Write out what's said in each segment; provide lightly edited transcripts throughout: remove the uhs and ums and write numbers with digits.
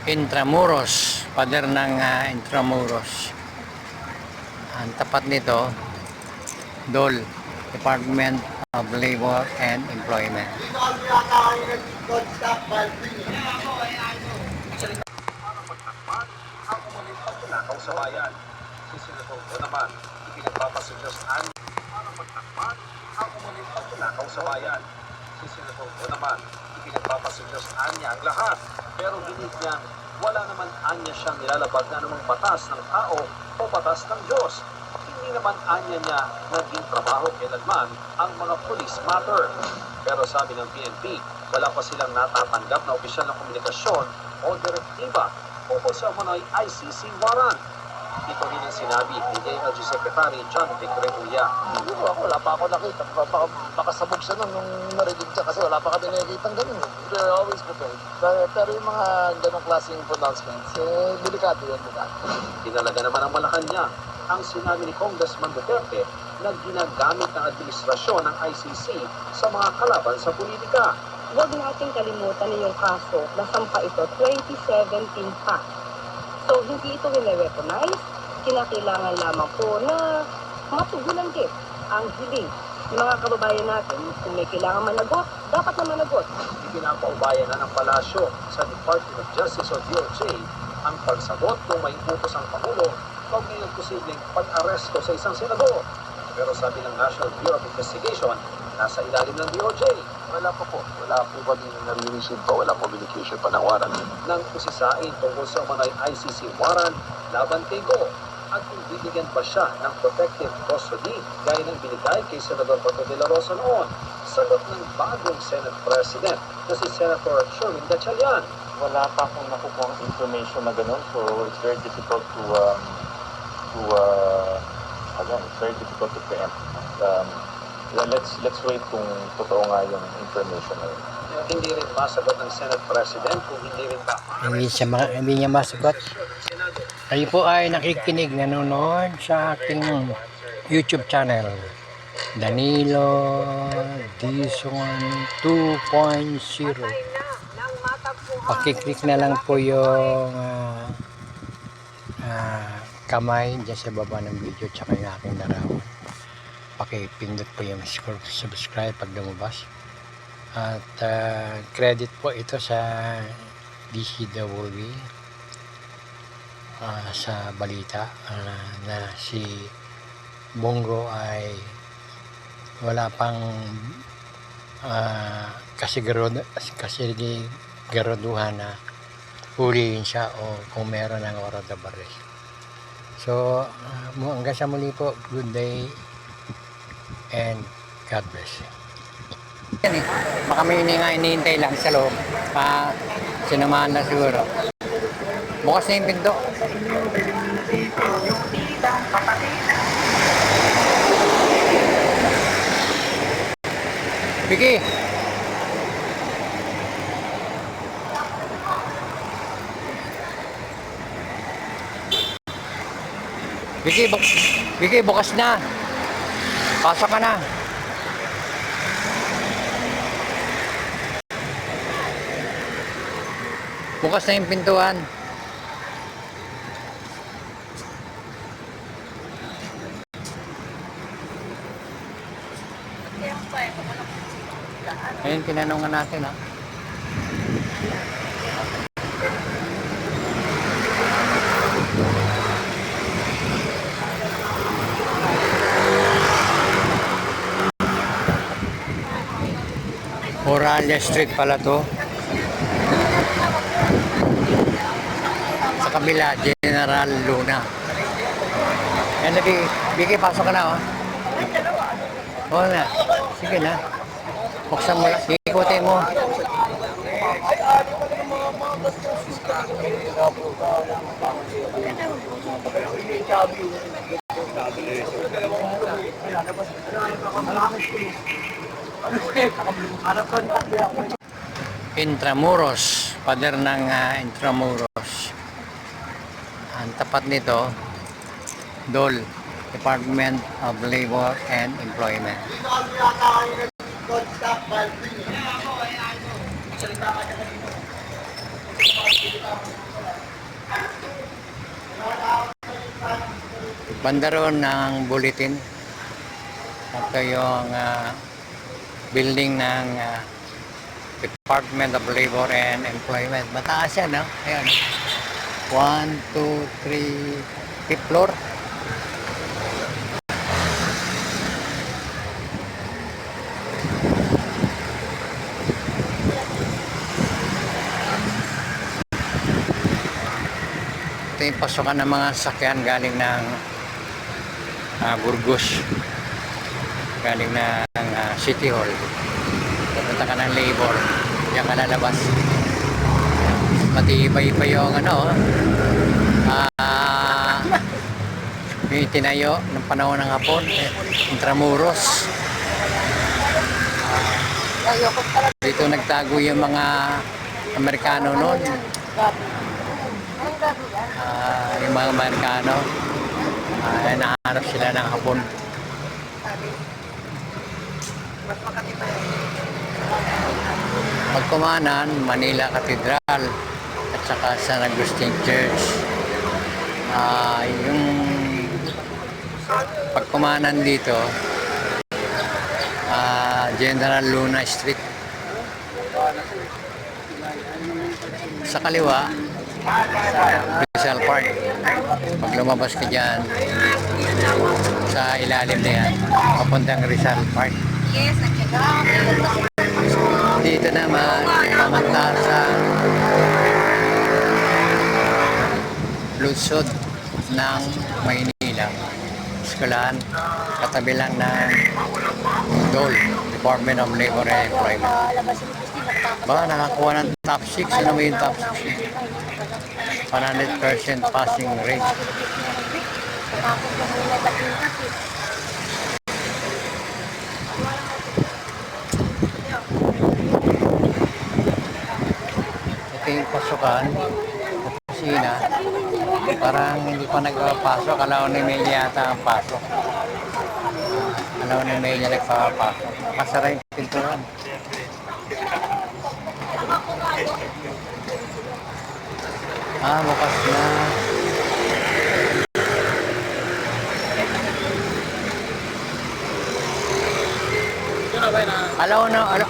Intramuros, pader ng Intramuros. Ang tapat nito, DOL, Department of Labor and Employment. Ang sa bayan, sisinatong ko naman, ipinagpapasigyosaan para magtakpan ang umuling pagtunakaw sa bayan. Sisinatong ko naman, ipinagpapasigyosaan niya ang lahat, pero ginit niya, wala naman anya siyang nilalabag na anumang batas ng tao o batas ng Diyos. Hindi naman anya niya naging trabaho kailanman ang mga police matter. Pero sabi ng PNP, wala pa silang natatanggap na opisyal na komunikasyon o direktiba ukol sa umano'y ICC warrant. Ito rin ang sinabi ni JLG Secretary John Vic Remulla. Wala pa ako nakita. Baka sabog siya nung narinig siya kasi wala pa kami nakikita ng ganun. We're always prepared. Pero yung mga ganong klaseng pronouncements, delikado yan. Tinalaga naman ang Malacanang ang sinabi ni Congressman Duterte na ginagamit ng administrasyon ng ICC sa mga kalaban sa politika. Huwag natin kalimutan na yung kaso na sampa ito 2017 pa. So, hindi ito nile-weaponize. Kinakailangan lamang po na matugunan din ang hiling ng mga kababayan natin. Kung may kailangan managot, dapat na managot. Ipinapaubayan na ng palasyo sa Department of Justice o DOJ ang pagsagot kung may utos ang Pangulo kaugnay ng posibleng pag-aresto sa isang senador. Pero sabi ng National Bureau of Investigation, nasa ilalim ng DOJ. Wala pa po. Wala po kami narinig pa. Wala communication pa ng warrant. Nang usisain tungkol sa umanay ICC warrant laban kay Go at kung bibigyan ba siya ng protective custody gaya ng binigay kay Senador Bato de la Rosa noon. Sagot ng bagong Senate President na si Senator Sherwin Gatchalian. Wala pa akong nakukuha information na gano'n, so it's very difficult to it's very difficult to preempt. Let's wait kung totoo nga yung information na yun. Hindi rin masagot ng Senate President kung hindi rin ba Hindi niya masagot. Kayo po ay nakikinig, nanonood sa aking YouTube channel. Danilo Dizon 2.0. Pakiclick na lang po yung kamay dyan sa baba ng video tsaka yung aking larawan. Pakipindot po yung subscribe pag lumabas. At credit po ito sa DCWB sa balita na si Bongo ay wala pang kasiguraduhan na huliin siya o kung meron ng oro de baril. So hanggang sa muli po, good day and God bless. Yan baka may hinihintay lang sa loob. Sinamahan na siguro. Bukas na yung pinto. Vicky! Vicky, bukas na. Pasok ka na. Bukas na yung pintuan. Ayun, tinanungan natin ha. Oralia Street pala to. Sa kabila, General Luna. Yan na, Vicky, pasok ka na, oh. Oo na. Sige na. Buksan mo lang. Ikutin mo. Intramuros, pader ng Intramuros. Ang tapat nito, DOL, Department of Labor and Employment. Banda roon ng bulletin. Ito yung building ng Department of Labor and Employment. Mataas yan, no? Ayan. 1, 2, 3, 5th floor. Ito yung pasukan ng mga sasakyan galing ng Burgos. Galing ng City Hall. Pupunta ka ng labor. Diyan ka lalabas. Matibay pa yung yung itinayo ng panahon ng Hapon. Intramuros. Dito nagtago yung mga Amerikano noon. Yung mga Amerikano. Nahanap sila ng Hapon. Pagkumanan, Manila Cathedral at saka San Agustin Church. Yung pagkumanan dito, General Luna Street. Sa kaliwa, Rizal Park. Pag lumabas ka dyan, sa ilalim na yan, papuntang Rizal Park. Dito naman, pamantasan lusod ng Maynila. Eskulahan, katabi lang ng DOL, Department of Labor and Employment. Baka nakakuha ng top 6. Ano mo yung top 6? 100% passing rate. Ito yung pasukan, kusina. Parang hindi pa nagpapasok. Alaw ni Melia yata ang pasok. Alaw ni Melia nagpapasok. Kasara yung pintuan. Bukas na.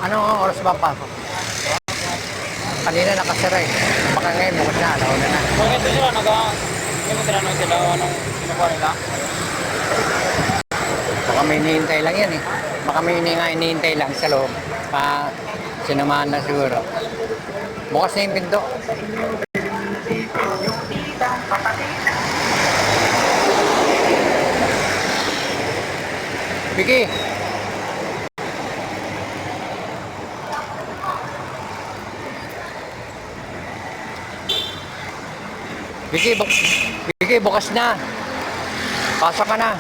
Anong oras ba pasok? Kanina nakasara eh. Baka ngayon, bukas na. Alaw na na. Bakit sila nag-imitran sila anong kinukuha nila? Baka may hinihintay lang yan eh. Baka may hinihintay lang sa loob. Sinamahan na siguro. Bukas na yung pinto. Vicky! Vicky, bukas na. Pasok ka na.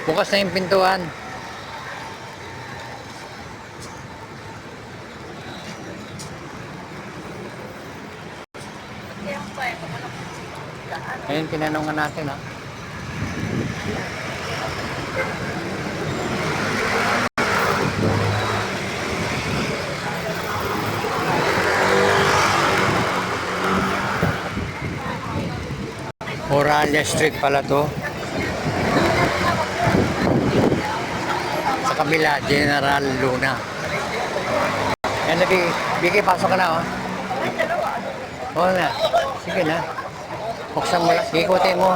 Bukas na yung pintuan. Ayun, tinanongan natin ha. Oralia Street pala to. Sa kabila, General Luna. Yan na, Vicky, pasok ka na, oh. Oo na. Sige na. Buksan mo lang. Ikutin mo.